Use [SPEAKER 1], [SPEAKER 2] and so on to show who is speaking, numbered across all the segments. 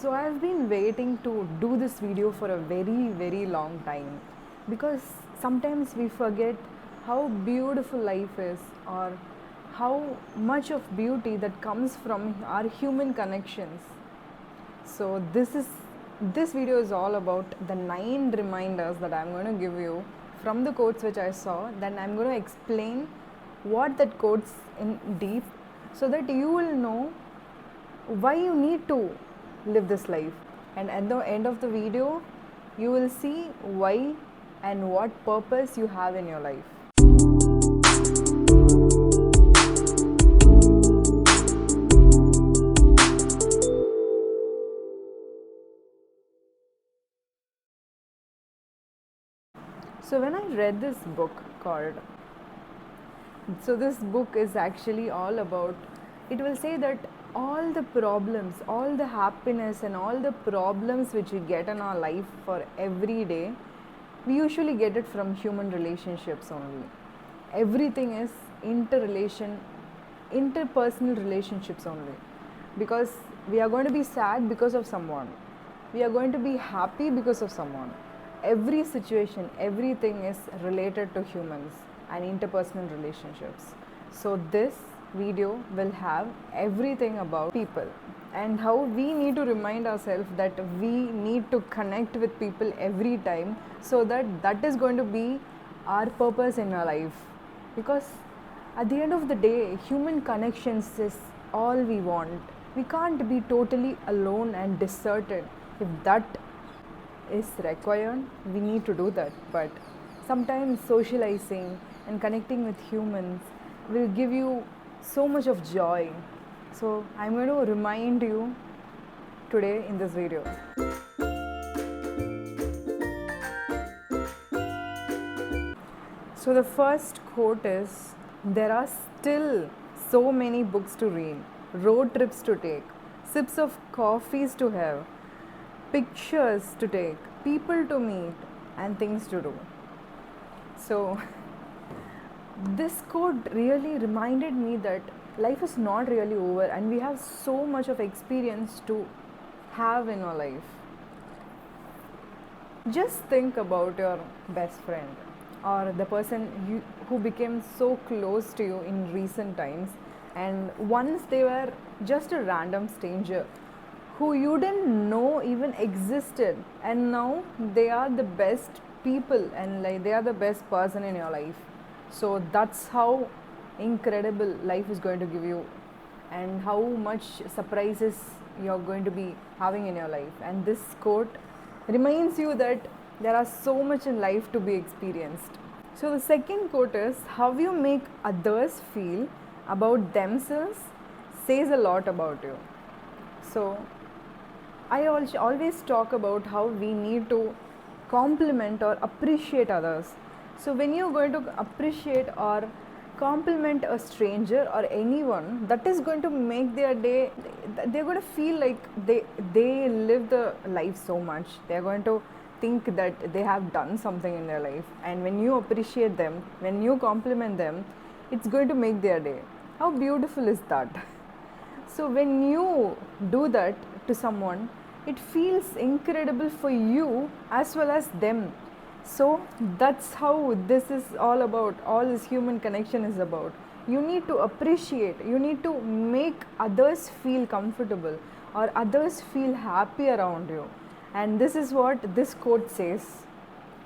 [SPEAKER 1] So I've been waiting to do this video for a very long time because sometimes we forget how beautiful life is or how much of beauty that comes from our human connections. So this video is all about the 9 reminders that I'm going to give you from the quotes which I saw. Then I'm going to explain what that quotes in deep so that you will know why you need to live this life, and at the end of the video you will see why and what purpose you have in your life. So when I read this book this book is actually all about, it will say that all the problems, all the happiness and all the problems which we get in our life for every day, we usually get it from human relationships only. Everything is interpersonal relationships only, because we are going to be sad because of someone, we are going to be happy because of someone. Every situation, everything is related to humans and interpersonal relationships. So this video will have everything about people and how we need to remind ourselves that we need to connect with people every time, so that is going to be our purpose in our life. Because at the end of the day, human connections is all we want. We can't be totally alone and deserted. If that is required, we need to do that. But sometimes socializing and connecting with humans will give you so much of joy. So I'm going to remind you today in this video. So the first quote is, there are still so many books to read, road trips to take, sips of coffees to have, pictures to take, people to meet, and things to do. So this quote really reminded me that life is not really over and we have so much of experience to have in our life. Just think about your best friend or the person who became so close to you in recent times, and once they were just a random stranger who you didn't know even existed, and now they are the best people and like they are the best person in your life. So that's how incredible life is going to give you and how much surprises you're going to be having in your life. And this quote reminds you that there are so much in life to be experienced. So the second quote is, how you make others feel about themselves says a lot about you. So I always talk about how we need to compliment or appreciate others. So when you're going to appreciate or compliment a stranger or anyone, that is going to make their day. They're going to feel like they live the life so much. They're going to think that they have done something in their life, and when you appreciate them, when you compliment them, it's going to make their day. How beautiful is that? So when you do that to someone, it feels incredible for you as well as them. So that's how this is all about, all this human connection is about. You need to appreciate, you need to make others feel comfortable or others feel happy around you. And this is what this quote says.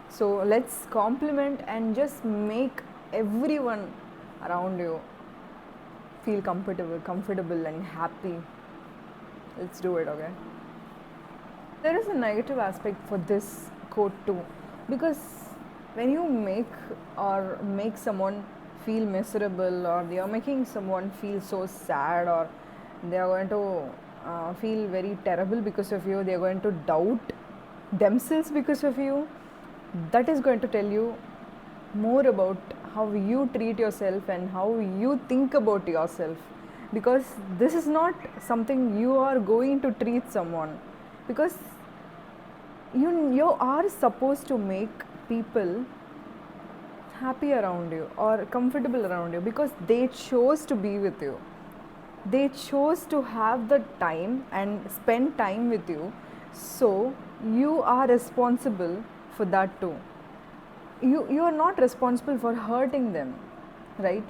[SPEAKER 1] So let's compliment and just make everyone around you feel comfortable and happy. Let's do it, okay? There is a negative aspect for this quote too, because when you make someone feel miserable, or they are making someone feel so sad, or they are going to feel very terrible because of you, they are going to doubt themselves because of you, that is going to tell you more about how you treat yourself and how you think about yourself. Because this is not something you are going to treat someone, because you are supposed to make people happy around you or comfortable around you because they chose to be with you. They chose to have the time and spend time with you, so you are responsible for that too. You are not responsible for hurting them, right?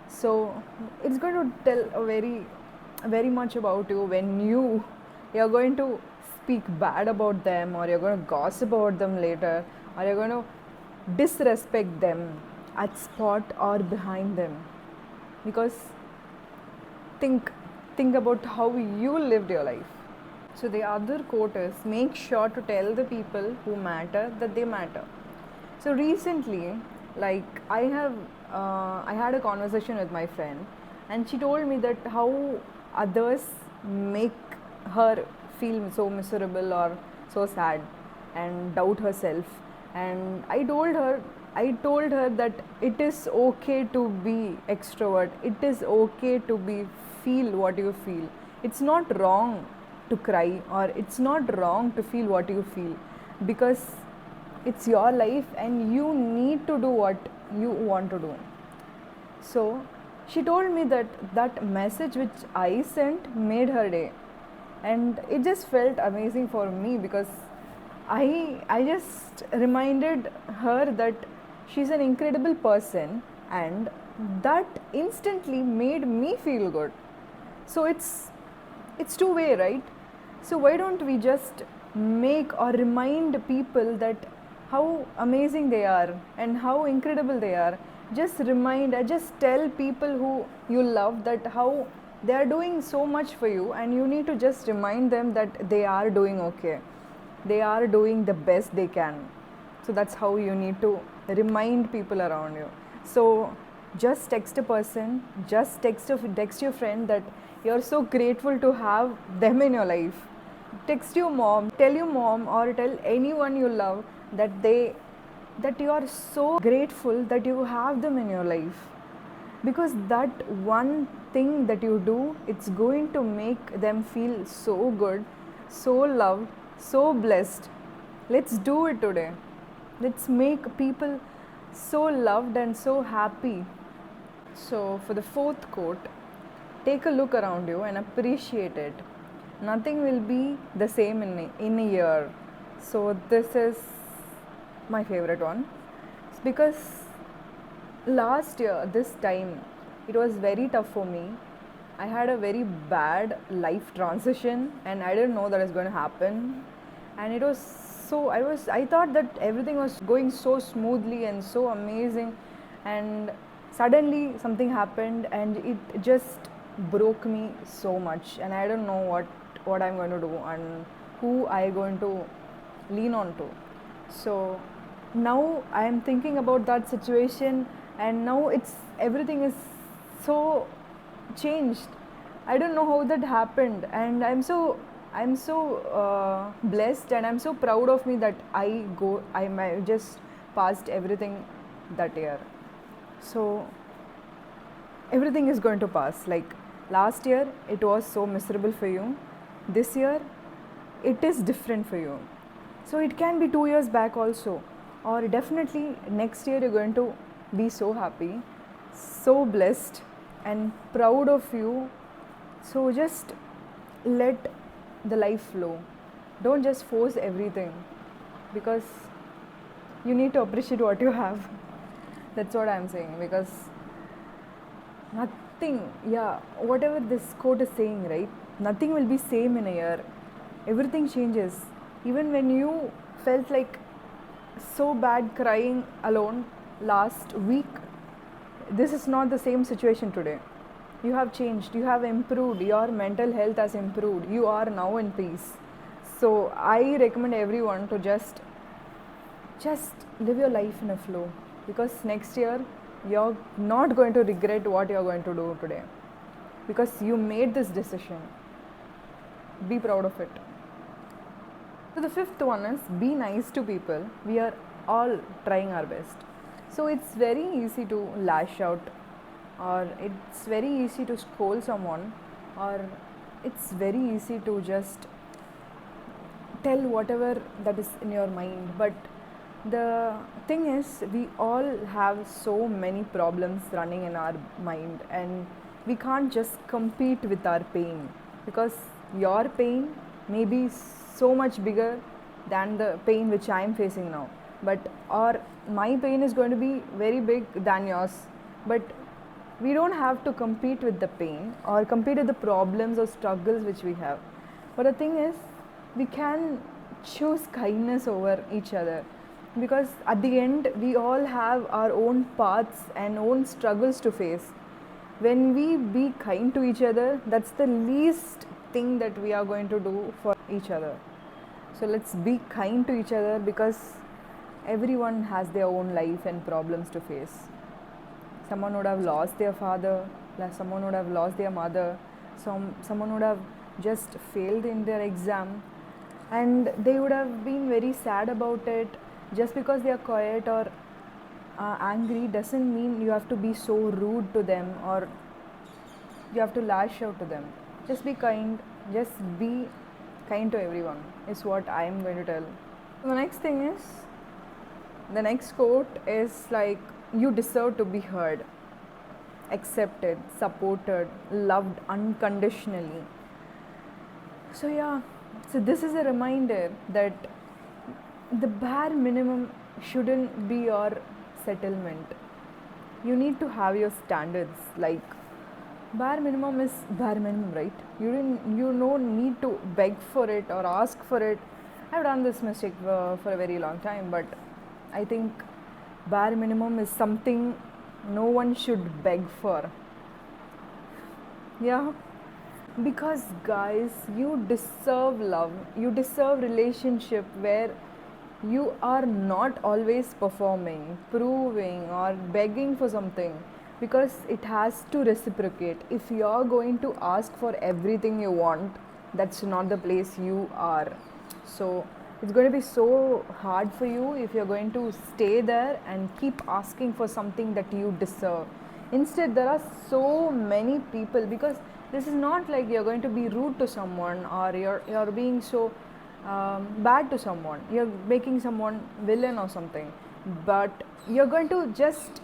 [SPEAKER 1] So it's going to tell a very much about you when you're going to speak bad about them, or you're going to gossip about them later, or you're going to disrespect them at spot or behind them. Because think think about how you lived your life. So the other quote is, make sure to tell the people who matter that they matter. So recently, like I had a conversation with my friend, and she told me that how others make her feel so miserable or so sad and doubt herself. And I told her that it is okay to be extrovert. It is okay to be feel what you feel. It's not wrong to cry, or it's not wrong to feel what you feel, because it's your life and you need to do what you want to do. So she told me that that message which I sent made her day, and it just felt amazing for me, because I just reminded her that she's an incredible person, and that instantly made me feel good. So it's two-way, right? So why don't we just make or remind people that how amazing they are and how incredible they are. Just remind, just tell people who you love that how they are doing so much for you, and you need to just remind them that they are doing okay, they are doing the best they can. So that's how you need to remind people around you. So just text a person, just text your friend that you're so grateful to have them in your life. Text your mom, tell your mom, or tell anyone you love that you are so grateful that you have them in your life, because that one thing that you do, it's going to make them feel so good, so loved, so blessed. Let's do it today. Let's make people so loved and so happy. So for the fourth quote, take a look around you and appreciate it. Nothing will be the same in a year. So this is my favorite one. It's because last year, this time, it was very tough for me. I had a very bad life transition, and I didn't know that was going to happen. And it was so, I thought that everything was going so smoothly and so amazing. And suddenly something happened, and it just broke me so much. And I don't know what I'm going to do and who I'm going to lean on to. So now I am thinking about that situation, and now everything is so changed. I don't know how that happened, and I'm so blessed, and I'm so proud of me that I just passed everything that year. So everything is going to pass. Like last year, it was so miserable for you. This year, it is different for you. So it can be 2 years back also, or definitely next year you're going to be so happy, so blessed, and proud of you. So just let the life flow. Don't just force everything, because you need to appreciate what you have. That's what I'm saying, because nothing, yeah, whatever this quote is saying, right? Nothing will be same in a year. Everything changes. Even when you felt like so bad crying alone last week, this is not the same situation today. You have changed, you have improved, your mental health has improved, you are now in peace. So I recommend everyone to just live your life in a flow, because next year you're not going to regret what you're going to do today, because you made this decision. Be proud of it. So the fifth one is, be nice to people. We are all trying our best. So it's very easy to lash out, or it's very easy to scold someone, or it's very easy to just tell whatever that is in your mind. But the thing is, we all have so many problems running in our mind, and we can't just compete with our pain, because your pain may be so much bigger than the pain which I am facing now, but or my pain is going to be very big than yours, but we don't have to compete with the pain or compete with the problems or struggles which we have. But the thing is, we can choose kindness over each other, because at the end we all have our own paths and own struggles to face. When we be kind to each other, that's the least thing that we are going to do for each other. So let's be kind to each other, because everyone has their own life and problems to face. Someone would have lost their father, someone would have lost their mother, someone would have just failed in their exam, and they would have been very sad about it. Just because they are quiet or angry doesn't mean you have to be so rude to them or you have to lash out to them. Just be kind, just be kind to everyone, is what I am going to tell. The next thing is, the next quote is like, you deserve to be heard, accepted, supported, loved unconditionally. So, yeah, so this is a reminder that the bare minimum shouldn't be your settlement. You need to have your standards. Like, bare minimum is bare minimum, right? You don't need to beg for it or ask for it. I've done this mistake for a very long time, but I think bare minimum is something no one should beg for. Yeah, because guys, you deserve love, you deserve relationship where you are not always performing, proving, or begging for something, because it has to reciprocate. If you're going to ask for everything you want, that's not the place you are. So it's going to be so hard for you if you're going to stay there and keep asking for something that you deserve. Instead, there are so many people, because this is not like you're going to be rude to someone or you're being so bad to someone, you're making someone villain or something, but you're going to just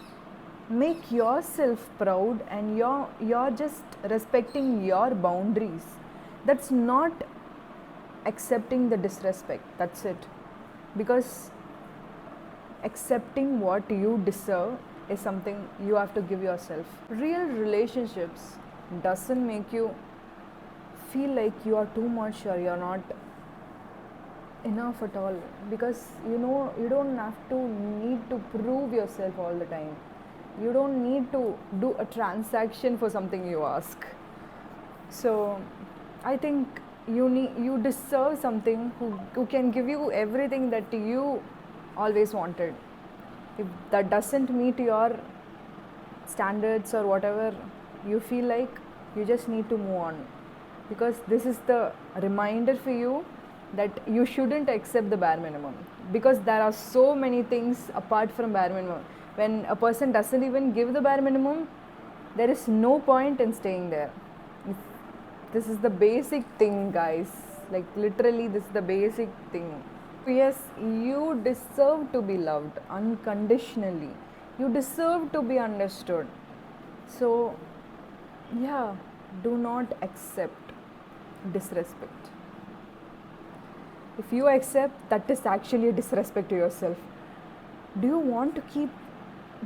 [SPEAKER 1] make yourself proud and you're just respecting your boundaries. That's not accepting the disrespect, that's it. Because accepting what you deserve is something you have to give yourself. Real relationships doesn't make you feel like you are too much or you're not enough at all, because you don't have to need to prove yourself all the time. You don't need to do a transaction for something you ask. So I think you deserve something who can give you everything that you always wanted. If that doesn't meet your standards or whatever you feel like, you just need to move on, because this is the reminder for you that you shouldn't accept the bare minimum, because there are so many things apart from bare minimum. When a person doesn't even give the bare minimum, there is no point in staying there. This is the basic thing, guys. Like, literally, this is the basic thing. Yes, you deserve to be loved unconditionally. You deserve to be understood. So, yeah, do not accept disrespect. If you accept, that is actually a disrespect to yourself. Do you want to keep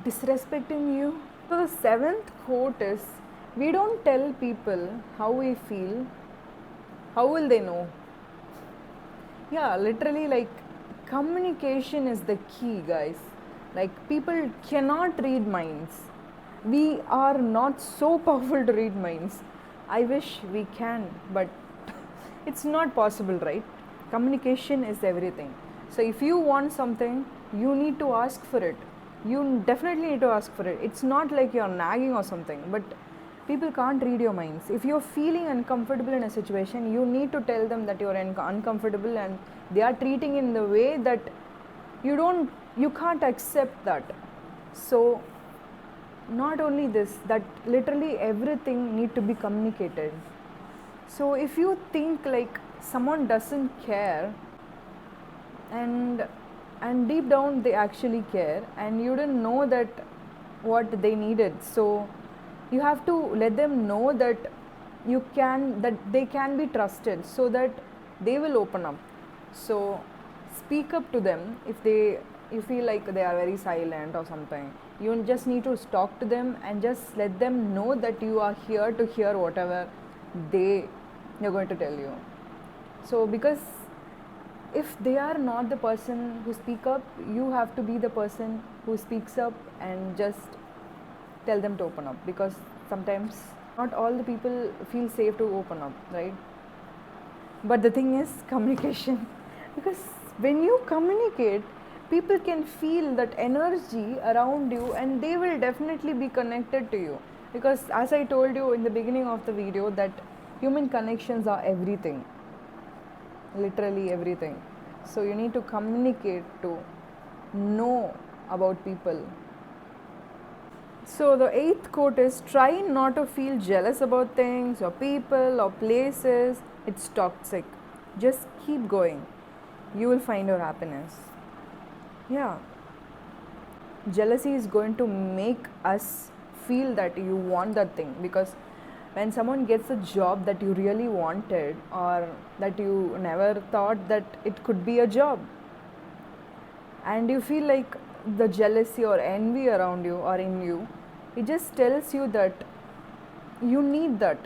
[SPEAKER 1] disrespecting you? So the seventh quote is, we don't tell people how we feel, how will they know? Yeah, literally, like, communication is the key, guys. Like, people cannot read minds. We are not so powerful to read minds. I wish we can, but it's not possible, right? Communication is everything. So if you want something, you need to ask for it. You definitely need to ask for it. It's not like you're nagging or something, but people can't read your minds. If you're feeling uncomfortable in a situation, you need to tell them that you're uncomfortable, and they are treating in the way that you can't accept that. So not only this, that literally everything need to be communicated. So if you think like someone doesn't care, and deep down they actually care, and you didn't know that what they needed, so You have to let them know that that they can be trusted, so that they will open up. So speak up to them if you feel like they are very silent or something. You just need to talk to them and just let them know that you are here to hear whatever they're going to tell you. So because if they are not the person who speak up, you have to be the person who speaks up and just tell them to open up, because sometimes not all the people feel safe to open up, right? But the thing is communication. Because when you communicate, people can feel that energy around you and they will definitely be connected to you. Because as I told you in the beginning of the video, that human connections are everything, literally everything. So you need to communicate to know about people. So the eighth quote is, try not to feel jealous about things or people or places. It's toxic. Just keep going. You will find your happiness. Yeah. Jealousy is going to make us feel that you want that thing, because when someone gets a job that you really wanted, or that you never thought that it could be a job, and you feel like the jealousy or envy around you or in you, it just tells you that you need that.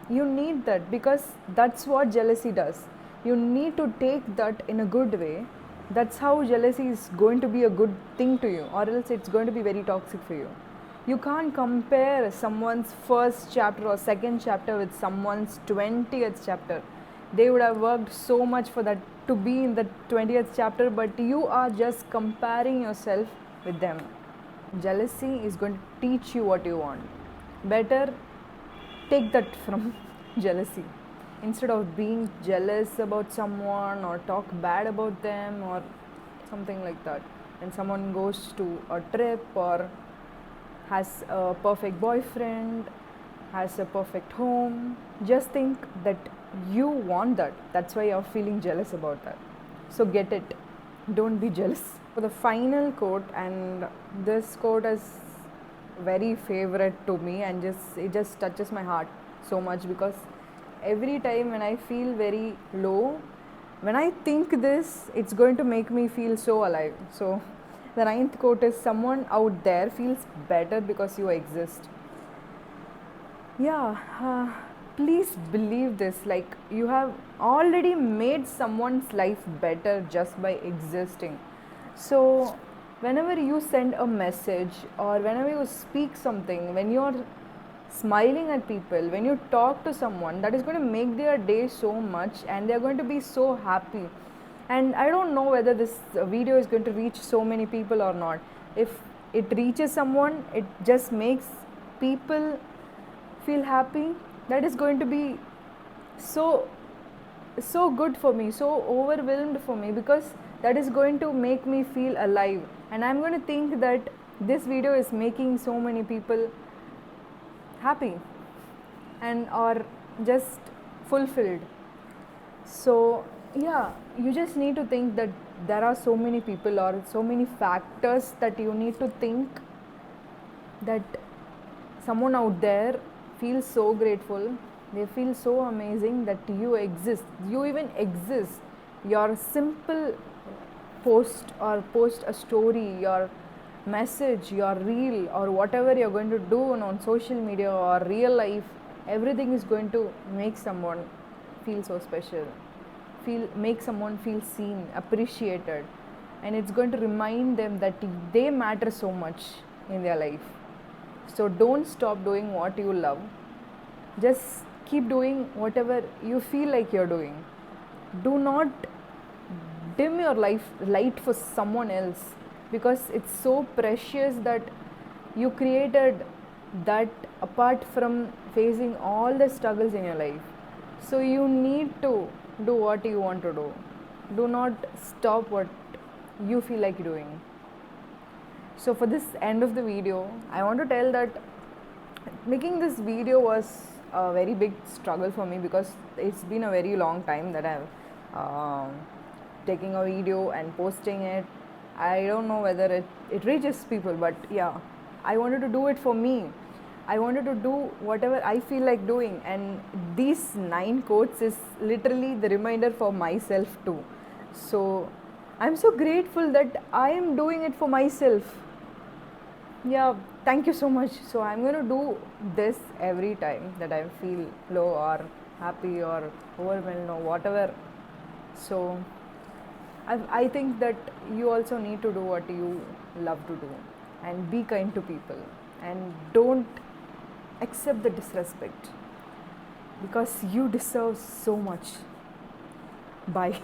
[SPEAKER 1] You need that, because that's what jealousy does. You need to take that in a good way. That's how jealousy is going to be a good thing to you, or else it's going to be very toxic for you. You can't compare someone's first chapter or second chapter with someone's 20th chapter. They would have worked so much for that to be in the 20th chapter, but you are just comparing yourself with them. Jealousy is going to teach you what you want. Better take that from jealousy, instead of being jealous about someone or talk bad about them or something like that. When someone goes to a trip or has a perfect boyfriend, has a perfect home, just think that you want that. That's why you're feeling jealous about that. So get it. Don't be jealous. For the final quote, and this quote is very favorite to me, and it just touches my heart so much, because every time when I feel very low, when I think this, it's going to make me feel so alive. So the ninth quote is, someone out there feels better because you exist. Yeah, please believe this. Like, you have already made someone's life better just by existing. So whenever you send a message, or whenever you speak something, when you're smiling at people, when you talk to someone, that is going to make their day so much, and they're going to be so happy. And I don't know whether this video is going to reach so many people or not. If it reaches someone, it just makes people feel happy. That is going to be so good for me, so overwhelmed for me, because that is going to make me feel alive, and I'm going to think that this video is making so many people happy and or just fulfilled. So yeah, you just need to think that there are so many people or so many factors that you need to think, that someone out there feels so grateful, they feel so amazing that you exist, you even exist. Your simple post a story, your message, your reel, or whatever you're going to do on social media or real life, everything is going to make someone feel so special, make someone feel seen, appreciated, and it's going to remind them that they matter so much in their life. So don't stop doing what you love. Just keep doing whatever you feel like you're doing. Do not dim your light for someone else, because it's so precious that you created that apart from facing all the struggles in your life. So you need to do what you want to do. Do not stop what you feel like doing. So for this end of the video, I want to tell that making this video was a very big struggle for me, because it's been a very long time that I've taking a video and posting it. I don't know whether it reaches people, but yeah, I wanted to do it for me. I wanted to do whatever I feel like doing, and these 9 quotes is literally the reminder for myself too. So I'm so grateful that I am doing it for myself. Yeah, thank you so much. So I'm going to do this every time that I feel low or happy or overwhelmed or whatever. So I think that you also need to do what you love to do and be kind to people and don't accept the disrespect because you deserve so much. Bye.